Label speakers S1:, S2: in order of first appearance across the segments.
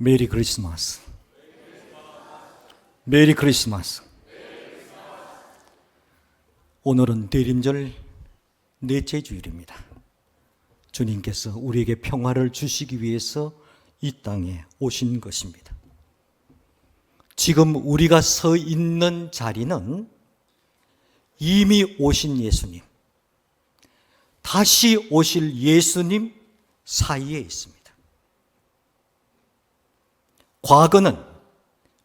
S1: 메리 크리스마스. 메리 크리스마스. 오늘은 대림절 넷째 주일입니다. 주님께서 우리에게 평화를 주시기 위해서 이 땅에 오신 것입니다. 지금 우리가 서 있는 자리는 이미 오신 예수님, 다시 오실 예수님 사이에 있습니다. 과거는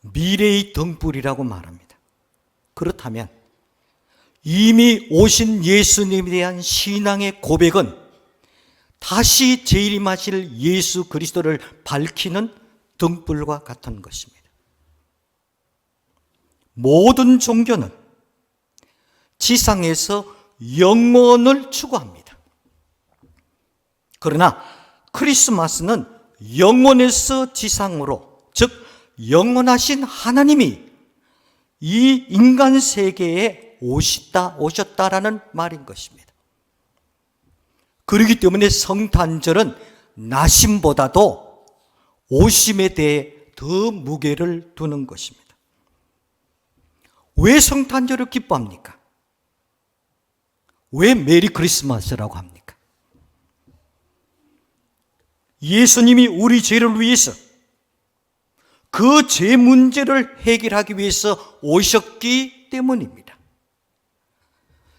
S1: 미래의 등불이라고 말합니다. 그렇다면 이미 오신 예수님에 대한 신앙의 고백은 다시 재림하실 예수 그리스도를 밝히는 등불과 같은 것입니다. 모든 종교는 지상에서 영원을 추구합니다. 그러나 크리스마스는 영원에서 지상으로, 즉 영원하신 하나님이 이 인간 세계에 오셨다라는 말인 것입니다. 그렇기 때문에 성탄절은 나심보다도 오심에 대해 더 무게를 두는 것입니다. 왜 성탄절을 기뻐합니까? 왜 메리 크리스마스라고 합니까? 예수님이 우리 죄를 위해서, 그 죄 문제를 해결하기 위해서 오셨기 때문입니다.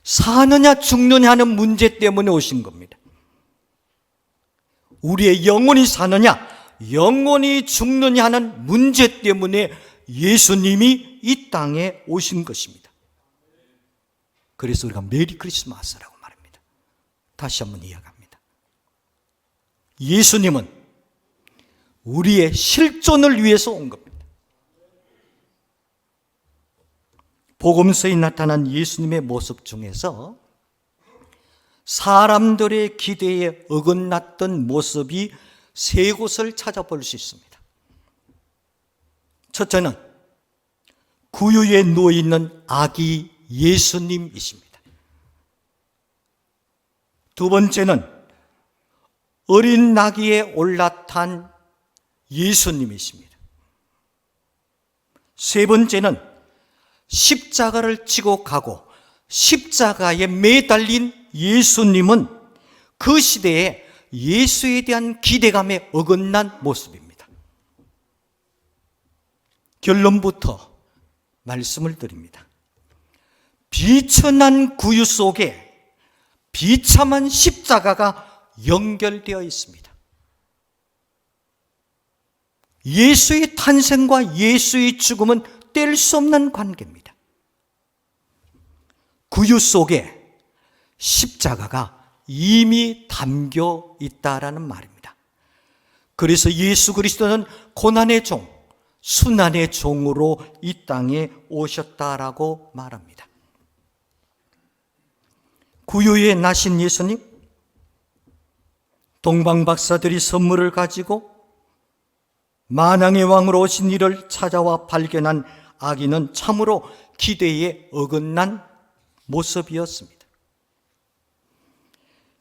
S1: 사느냐 죽느냐 하는 문제 때문에 오신 겁니다. 우리의 영혼이 사느냐 영혼이 죽느냐 하는 문제 때문에 예수님이 이 땅에 오신 것입니다. 그래서 우리가 메리 크리스마스라고 말합니다. 다시 한번 이야기합니다. 예수님은 우리의 실존을 위해서 온 겁니다. 복음서에 나타난 예수님의 모습 중에서 사람들의 기대에 어긋났던 모습이 세 곳을 찾아볼 수 있습니다. 첫째는 구유에 누워있는 아기 예수님이십니다. 두 번째는 어린 나귀에 올라탄 예수님이십니다. 세 번째는 십자가를 지고 가고 십자가에 매달린 예수님은 그 시대에 예수에 대한 기대감에 어긋난 모습입니다. 결론부터 말씀을 드립니다. 비천한 구유 속에 비참한 십자가가 연결되어 있습니다. 예수의 탄생과 예수의 죽음은 뗄 수 없는 관계입니다. 구유 속에 십자가가 이미 담겨 있다라는 말입니다. 그래서 예수 그리스도는 고난의 종, 순환의 종으로 이 땅에 오셨다라고 말합니다. 구유에 나신 예수님, 동방 박사들이 선물을 가지고 만왕의 왕으로 오신 이를 찾아와 발견한 아기는 참으로 기대에 어긋난 모습이었습니다.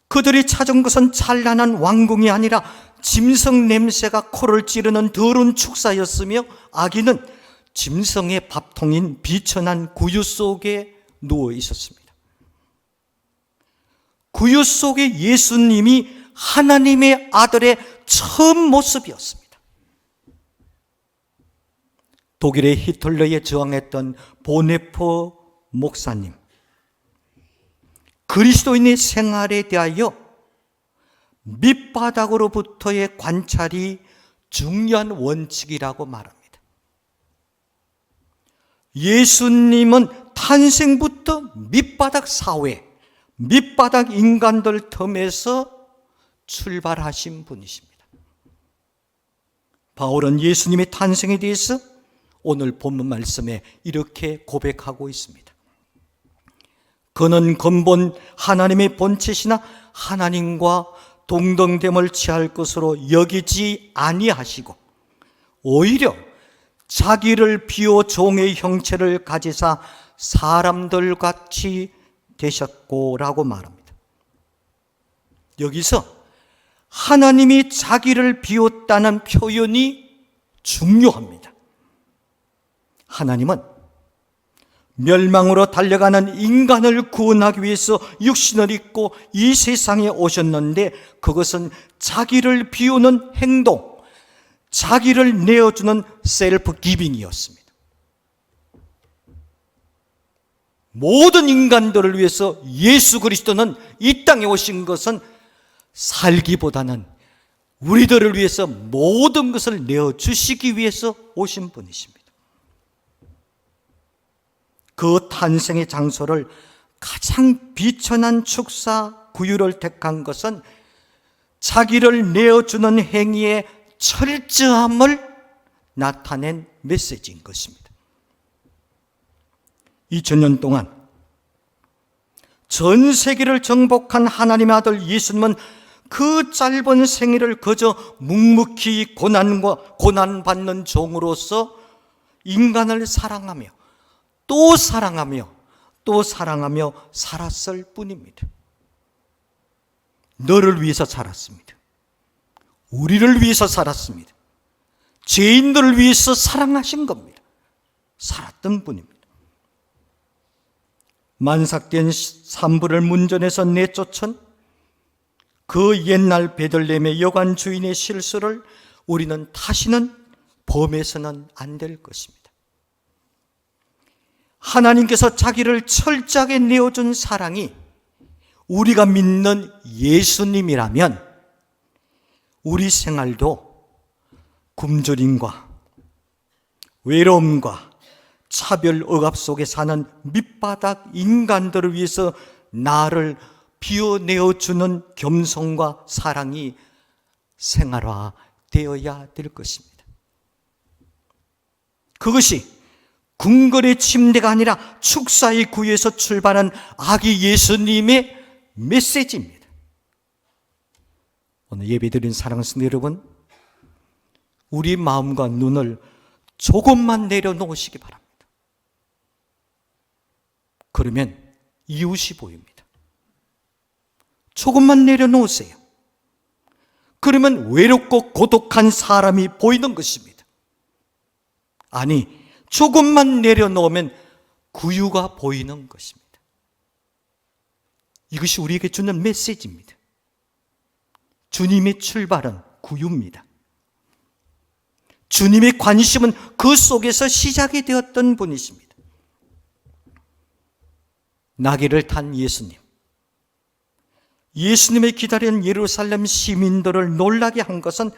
S1: 그들이 찾은 것은 찬란한 왕궁이 아니라 짐승 냄새가 코를 찌르는 더러운 축사였으며 아기는 짐승의 밥통인 비천한 구유 속에 누워 있었습니다. 구유 속에 예수님이 하나님의 아들의 처음 모습이었습니다. 독일의 히틀러에 저항했던 보네포 목사님, 그리스도인의 생활에 대하여 밑바닥으로부터의 관찰이 중요한 원칙이라고 말합니다. 예수님은 탄생부터 밑바닥 사회, 밑바닥 인간들 틈에서 출발하신 분이십니다. 바울은 예수님의 탄생에 대해서 오늘 본문 말씀에 이렇게 고백하고 있습니다. 그는 근본 하나님의 본체시나 하나님과 동등됨을 취할 것으로 여기지 아니하시고 오히려 자기를 비워 종의 형체를 가지사 사람들 같이 되셨고라고 말합니다. 여기서 하나님이 자기를 비웠다는 표현이 중요합니다. 하나님은 멸망으로 달려가는 인간을 구원하기 위해서 육신을 입고 이 세상에 오셨는데, 그것은 자기를 비우는 행동, 자기를 내어주는 셀프 기빙이었습니다. 모든 인간들을 위해서 예수 그리스도는 이 땅에 오신 것은 살기보다는 우리들을 위해서 모든 것을 내어주시기 위해서 오신 분이십니다. 그 탄생의 장소를 가장 비천한 축사 구유를 택한 것은 자기를 내어주는 행위의 철저함을 나타낸 메시지인 것입니다. 2000년 동안 전 세계를 정복한 하나님의 아들 예수님은 그 짧은 생애를 그저 묵묵히 고난받는 종으로서 인간을 사랑하며 또 사랑하며 또 사랑하며 살았을 뿐입니다. 너를 위해서 살았습니다. 우리를 위해서 살았습니다. 죄인들을 위해서 사랑하신 겁니다. 살았던 분입니다. 만삭된 산부를 문전에서 내쫓은 그 옛날 베들레헴의 여관 주인의 실수를 우리는 다시는 범해서는 안 될 것입니다. 하나님께서 자기를 철저하게 내어준 사랑이 우리가 믿는 예수님이라면 우리 생활도 굶주림과 외로움과 차별 억압 속에 사는 밑바닥 인간들을 위해서 나를 비워내어주는 겸손과 사랑이 생활화되어야 될 것입니다. 그것이 궁궐의 침대가 아니라 축사의 구유에서 출발한 아기 예수님의 메시지입니다. 오늘 예배드린 사랑하는 성도 여러분, 우리 마음과 눈을 조금만 내려놓으시기 바랍니다. 그러면 이웃이 보입니다. 조금만 내려놓으세요. 그러면 외롭고 고독한 사람이 보이는 것입니다. 아니, 조금만 내려놓으면 구유가 보이는 것입니다. 이것이 우리에게 주는 메시지입니다. 주님의 출발은 구유입니다. 주님의 관심은 그 속에서 시작이 되었던 분이십니다. 나귀를 탄 예수님, 예수님을 기다리는 예루살렘 시민들을 놀라게 한 것은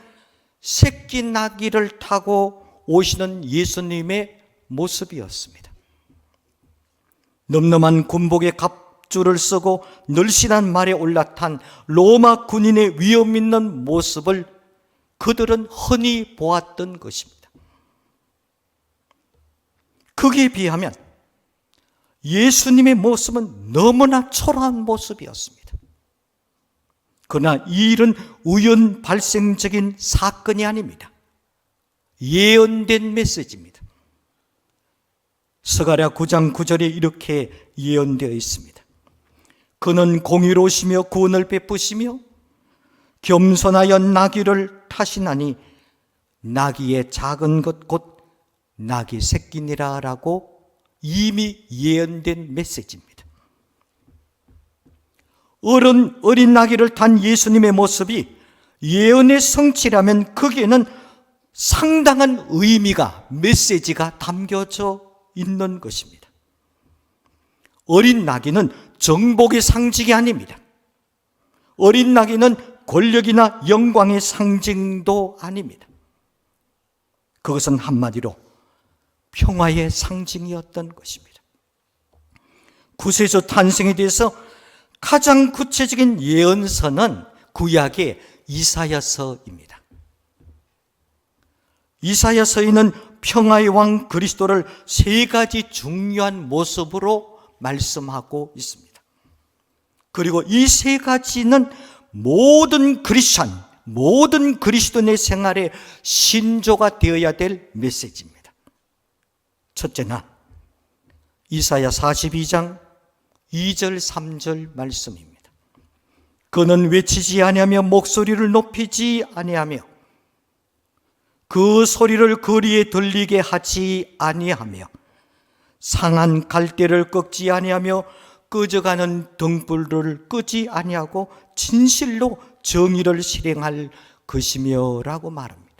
S1: 새끼 나귀를 타고 오시는 예수님의 모습이었습니다. 늠름한 군복에 갑주를 쓰고 늘씬한 말에 올라탄 로마 군인의 위험 있는 모습을 그들은 흔히 보았던 것입니다. 거기에 비하면 예수님의 모습은 너무나 초라한 모습이었습니다. 그러나 이 일은 우연 발생적인 사건이 아닙니다. 예언된 메시지입니다. 스가랴 9장 9절에 이렇게 예언되어 있습니다. 그는 공의로우시며 구원을 베푸시며 겸손하여 나귀를 타시나니 나귀의 작은 것 곧 나귀 새끼니라 라고 이미 예언된 메시지입니다. 어린 나귀를 탄 예수님의 모습이 예언의 성취라면 거기에는 상당한 의미가, 메시지가 담겨져 있는 것입니다. 어린 나귀는 정복의 상징이 아닙니다. 어린 나귀는 권력이나 영광의 상징도 아닙니다. 그것은 한마디로 평화의 상징이었던 것입니다. 구세주 탄생에 대해서 가장 구체적인 예언서는 구약의 이사야서입니다. 이사야서에는 평화의 왕 그리스도를 세 가지 중요한 모습으로 말씀하고 있습니다. 그리고 이 세 가지는 모든 크리스찬, 모든 그리스도인의 생활의 신조가 되어야 될 메시지입니다. 첫째는 이사야 42장 2절 3절 말씀입니다. 그는 외치지 아니하며 목소리를 높이지 아니하며 그 소리를 거리에 들리게 하지 아니하며 상한 갈대를 꺾지 아니하며 꺼져가는 등불을 끄지 아니하고 진실로 정의를 실행할 것이며 라고 말합니다.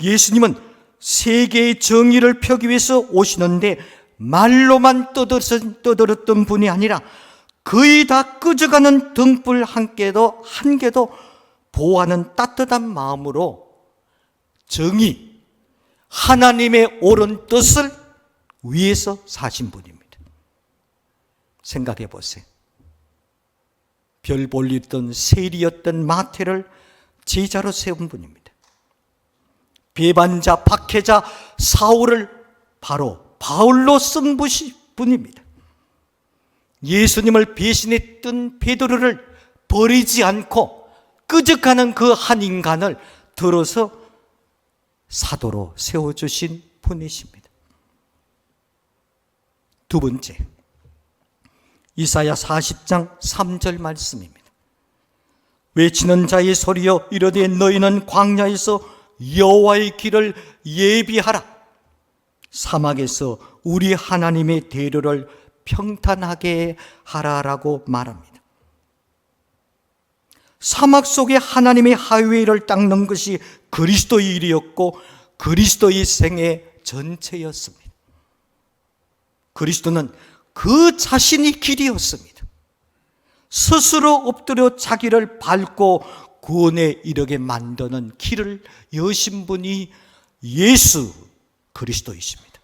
S1: 예수님은 세계의 정의를 펴기 위해서 오시는데 말로만 떠들었던 분이 아니라 거의 다 꺼져가는 등불 한 개도 보호하는 따뜻한 마음으로 정의, 하나님의 옳은 뜻을 위해서 사신 분입니다. 생각해 보세요. 별 볼 일 있던 세리였던 마태를 제자로 세운 분입니다. 배반자, 박해자 사울을 바로 바울로 쓴 분입니다. 예수님을 배신했던 베드로를 버리지 않고 끄적하는 그 한 인간을 들어서 사도로 세워주신 분이십니다. 두 번째, 이사야 40장 3절 말씀입니다. 외치는 자의 소리여 이르되 너희는 광야에서 여호와의 길을 예비하라. 사막에서 우리 하나님의 대로를 평탄하게 하라라고 말합니다. 사막 속에 하나님의 하이웨이를 닦는 것이 그리스도의 일이었고 그리스도의 생애 전체였습니다. 그리스도는 그 자신이 길이었습니다. 스스로 엎드려 자기를 밟고 구원에 이르게 만드는 길을 여신 분이 예수 그리스도이십니다.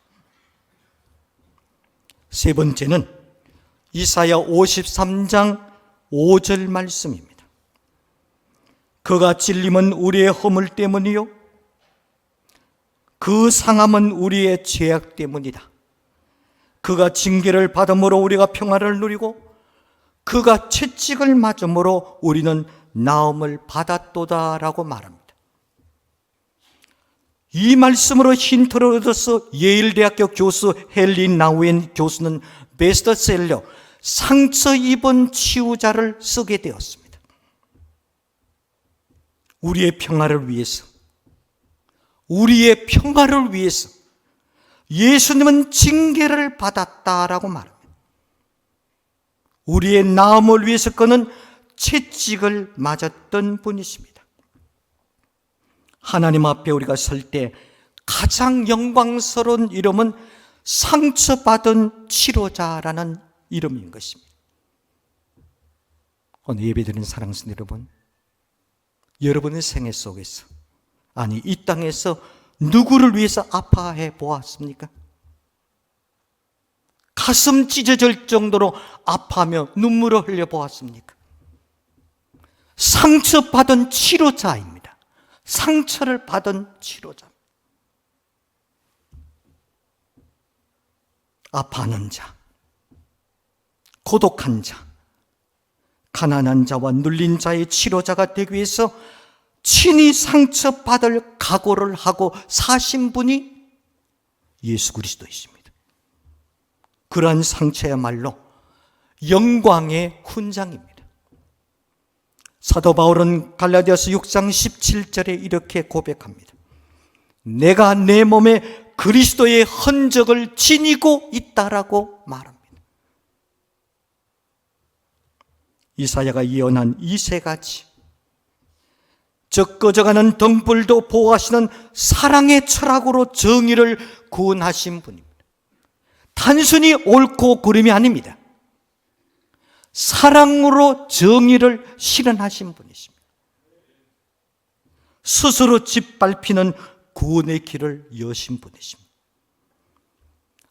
S1: 세 번째는 이사야 53장 5절 말씀입니다. 그가 찔림은 우리의 허물 때문이요 그 상함은 우리의 죄악 때문이다. 그가 징계를 받음으로 우리가 평화를 누리고 그가 채찍을 맞음으로 우리는 나음을 받았도다라고 말합니다. 이 말씀으로 힌트를 얻어서 예일대학교 교수 헨리 나우엔 교수는 베스트셀러 상처 입은 치유자를 쓰게 되었습니다. 우리의 평화를 위해서, 우리의 평화를 위해서 예수님은 징계를 받았다라고 말합니다. 우리의 나음을 위해서 그는 채찍을 맞았던 분이십니다. 하나님 앞에 우리가 설 때 가장 영광스러운 이름은 상처받은 치료자라는 이름인 것입니다. 오늘 예배드리는 사랑하는 여러분, 여러분의 생애 속에서, 아니 이 땅에서 누구를 위해서 아파해 보았습니까? 가슴 찢어질 정도로 아파하며 눈물을 흘려 보았습니까? 상처받은 치료자입니다. 상처를 받은 치료자. 아파하는 자, 고독한 자, 가난한 자와 눌린 자의 치료자가 되기 위해서 친히 상처받을 각오를 하고 사신 분이 예수 그리스도이십니다. 그러한 상처야말로 영광의 훈장입니다. 사도 바울은 갈라디아서 6장 17절에 이렇게 고백합니다. 내가 내 몸에 그리스도의 흔적을 지니고 있다라고 말합니다. 이사야가 예언한 이 세 가지, 즉 꺼져가는 등불도 보호하시는 사랑의 철학으로 정의를 구원하신 분입니다. 단순히 옳고 그름이 아닙니다. 사랑으로 정의를 실현하신 분이십니다. 스스로 짓밟히는 구원의 길을 여신 분이십니다.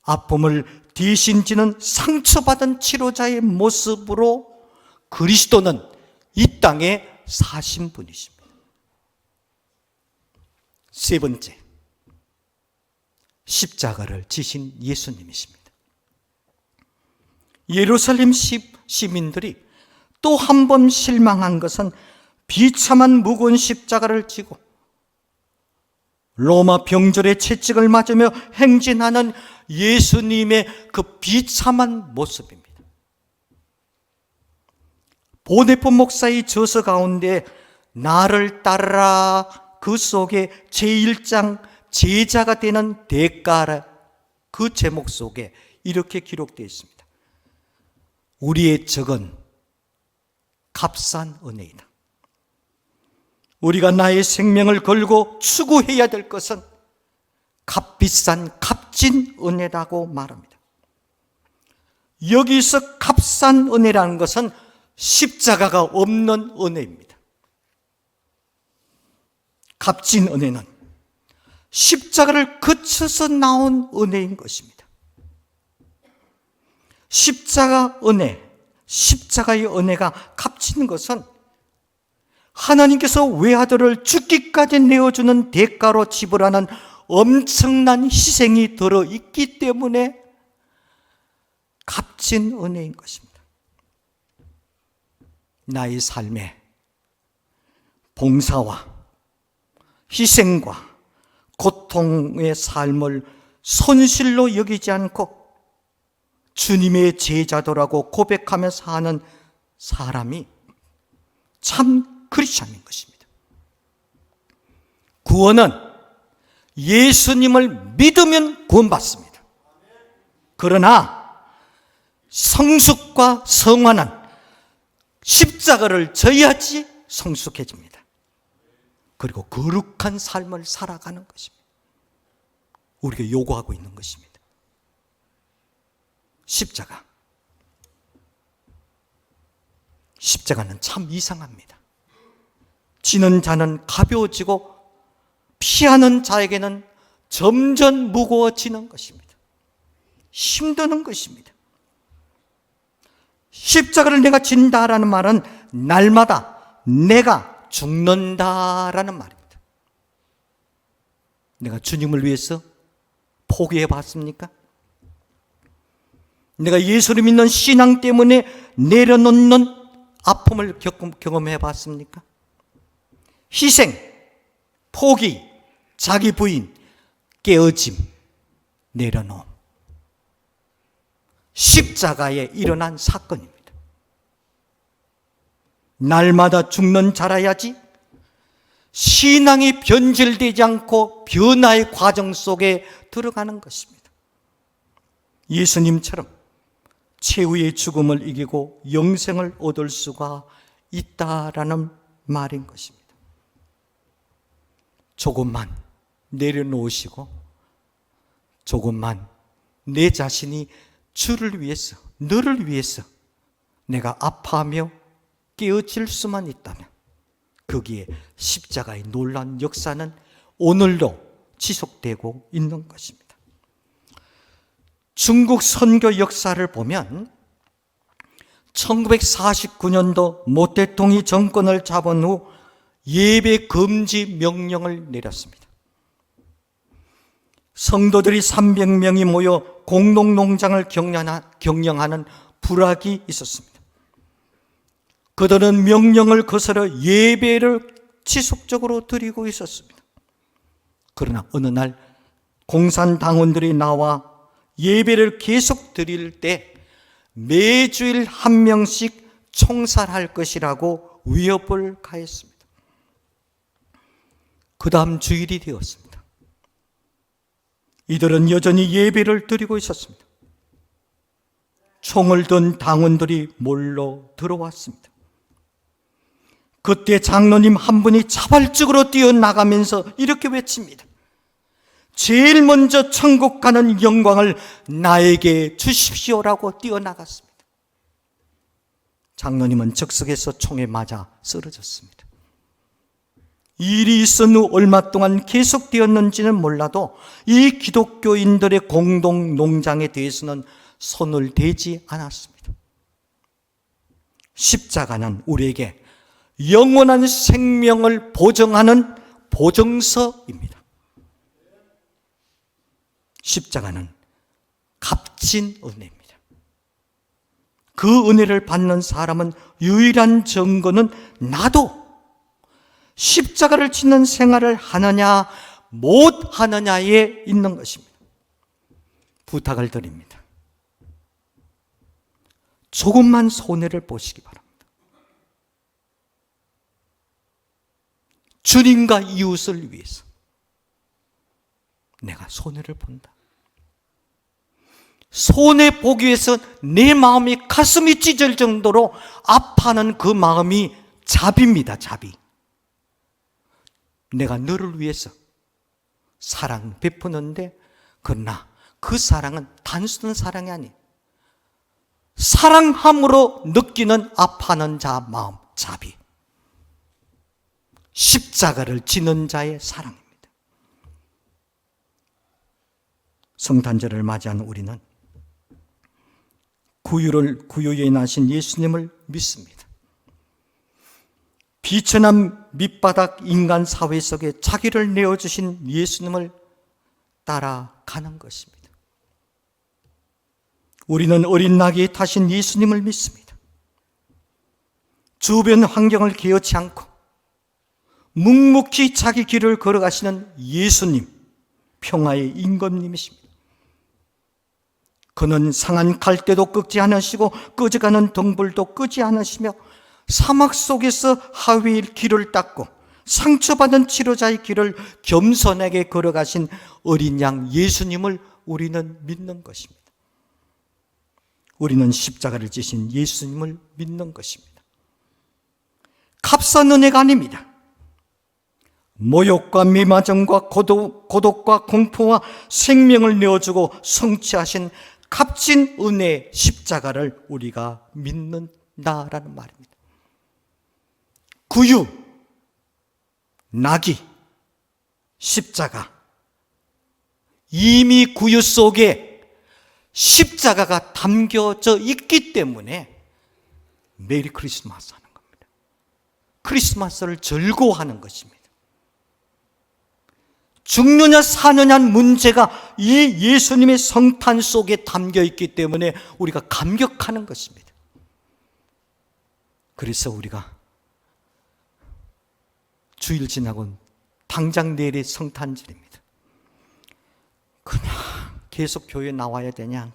S1: 아픔을 대신 지는 상처받은 치료자의 모습으로 그리스도는 이 땅에 사신 분이십니다. 세 번째, 십자가를 지신 예수님이십니다. 예루살렘 시민들이 또 한 번 실망한 것은 비참한 무거운 십자가를 지고 로마 병졸의 채찍을 맞으며 행진하는 예수님의 그 비참한 모습입니다. 보네포 목사의 저서 가운데 나를 따르라 그 속에 제1장 제자가 되는 대가, 그 제목 속에 이렇게 기록되어 있습니다. 우리의 적은 값싼 은혜이다. 우리가 나의 생명을 걸고 추구해야 될 것은 값비싼 값진 은혜라고 말합니다. 여기서 값싼 은혜라는 것은 십자가가 없는 은혜입니다. 값진 은혜는 십자가를 거쳐서 나온 은혜인 것입니다. 십자가 은혜, 십자가의 은혜가 값진 것은 하나님께서 외아들을 죽기까지 내어주는 대가로 지불하는 엄청난 희생이 들어있기 때문에 값진 은혜인 것입니다. 나의 삶에 봉사와 희생과 고통의 삶을 손실로 여기지 않고 주님의 제자도라고 고백하며 사는 사람이 참 크리스찬인 것입니다. 구원은 예수님을 믿으면 구원받습니다. 그러나 성숙과 성화는 십자가를 져야지 성숙해집니다. 그리고 거룩한 삶을 살아가는 것입니다. 우리가 요구하고 있는 것입니다. 십자가는 참 이상합니다. 지는 자는 가벼워지고 피하는 자에게는 점점 무거워지는 것입니다. 힘드는 것입니다. 십자가를 내가 진다라는 말은 날마다 내가 죽는다라는 말입니다. 내가 주님을 위해서 포기해 봤습니까? 내가 예수를 믿는 신앙 때문에 내려놓는 아픔을 경험해 봤습니까? 희생, 포기, 자기 부인, 깨어짐, 내려놓음. 십자가에 일어난 사건입니다. 날마다 죽는 자라야지 신앙이 변질되지 않고 변화의 과정 속에 들어가는 것입니다. 예수님처럼 최후의 죽음을 이기고 영생을 얻을 수가 있다라는 말인 것입니다. 조금만 내려놓으시고 조금만 내 자신이 주를 위해서, 너를 위해서 내가 아파하며 깨어질 수만 있다면 거기에 십자가의 놀라운 역사는 오늘도 지속되고 있는 것입니다. 중국 선교 역사를 보면 1949년도 모태통이 정권을 잡은 후 예배 금지 명령을 내렸습니다. 성도들이 300명이 모여 공동농장을 경영하는 불악이 있었습니다. 그들은 명령을 거스려 예배를 지속적으로 드리고 있었습니다. 그러나 어느 날 공산당원들이 나와 예배를 계속 드릴 때 매주일 한 명씩 총살할 것이라고 위협을 가했습니다. 그 다음 주일이 되었습니다. 이들은 여전히 예배를 드리고 있었습니다. 총을 든 당원들이 몰려 들어왔습니다. 그때 장로님 한 분이 자발적으로 뛰어나가면서 이렇게 외칩니다. 제일 먼저 천국 가는 영광을 나에게 주십시오라고 뛰어나갔습니다. 장로님은 즉석에서 총에 맞아 쓰러졌습니다. 일이 있은 후 얼마 동안 계속되었는지는 몰라도 이 기독교인들의 공동 농장에 대해서는 손을 대지 않았습니다. 십자가는 우리에게 영원한 생명을 보증하는 보증서입니다. 십자가는 값진 은혜입니다. 그 은혜를 받는 사람은 유일한 증거는 나도 십자가를 지는 생활을 하느냐 못 하느냐에 있는 것입니다. 부탁을 드립니다. 조금만 손해를 보시기 바랍니다. 주님과 이웃을 위해서 내가 손해를 본다. 손해보기 위해서 내 마음이 가슴이 찢을 정도로 아파하는 그 마음이 자비입니다. 자비. 내가 너를 위해서 사랑 베푸는데, 그러나 그 사랑은 단순한 사랑이 아니에요. 사랑함으로 느끼는 아파하는 자 마음, 자비. 십자가를 지는 자의 사랑입니다. 성탄절을 맞이한 우리는 구유에 나신 예수님을 믿습니다. 비천한 밑바닥 인간 사회 속에 자기를 내어주신 예수님을 따라가는 것입니다. 우리는 어린 나귀에 타신 예수님을 믿습니다. 주변 환경을 개의치 않고 묵묵히 자기 길을 걸어가시는 예수님, 평화의 임금님이십니다. 그는 상한 갈대도 꺾지 않으시고 꺼져가는 덩불도 끄지 않으시며 사막 속에서 하위의 길을 닦고 상처받은 치료자의 길을 겸손하게 걸어가신 어린 양 예수님을 우리는 믿는 것입니다. 우리는 십자가를 지신 예수님을 믿는 것입니다. 값싼 은혜가 아닙니다. 모욕과 미마정과 고독과 공포와 생명을 내어주고 성취하신 값진 은혜의 십자가를 우리가 믿는다라는 말입니다. 구유, 나귀, 십자가. 이미 구유 속에 십자가가 담겨져 있기 때문에 메리 크리스마스 하는 겁니다. 크리스마스를 즐거워하는 것입니다. 죽느냐 사느냐 문제가 이 예수님의 성탄 속에 담겨 있기 때문에 우리가 감격하는 것입니다. 그래서 우리가 주일 지나고 당장 내일이 성탄절입니다. 그냥 계속 교회에 나와야 되냐?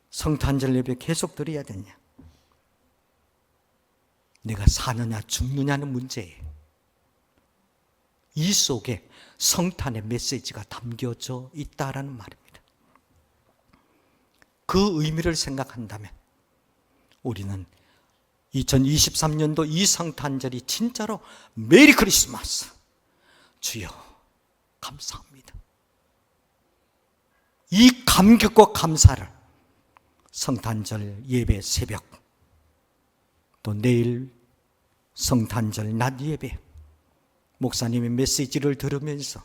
S1: 성탄절 예배 계속 드려야 되냐? 내가 사느냐 죽느냐는 문제예요. 이 속에 성탄의 메시지가 담겨져 있다라는 말입니다. 그 의미를 생각한다면 우리는 2023년도 이 성탄절이 진짜로 메리 크리스마스, 주여 감사합니다. 이 감격과 감사를 성탄절 예배 새벽, 또 내일 성탄절 낮 예배, 목사님의 메시지를 들으면서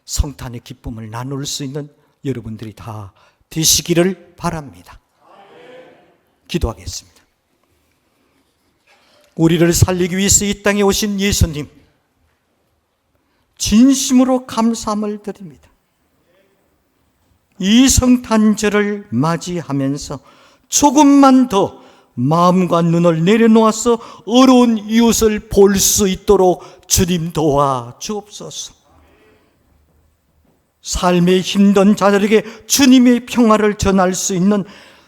S1: 성탄의 기쁨을 나눌 수 있는 여러분들이 다 되시기를 바랍니다. 기도하겠습니다. 우리를 살리기 위해서 이 땅에 오신 예수님, 진심으로 감사함을 드립니다. 이 성탄절을 맞이하면서 조금만 더 마음과 눈을 내려놓아서 어려운 이웃을 볼 수 있도록 주님 도와 주옵소서. 삶의 힘든 자들에게 주님의 평화를 전할 수 있는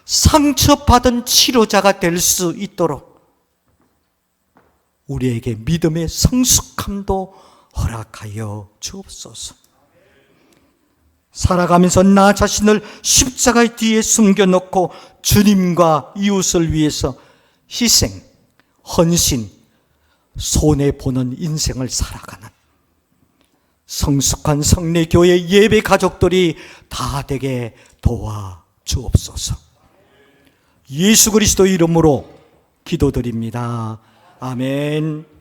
S1: 상처받은 치료자가 될 수 있도록 우리에게 믿음의 성숙함도 허락하여 주옵소서. 살아가면서 나 자신을 십자가 뒤에 숨겨놓고 주님과 이웃을 위해서 희생, 헌신, 손해보는 인생을 살아가는 성숙한 성례교회 예배 가족들이 다 되게 도와 주옵소서. 예수 그리스도 이름으로 기도드립니다. 아멘.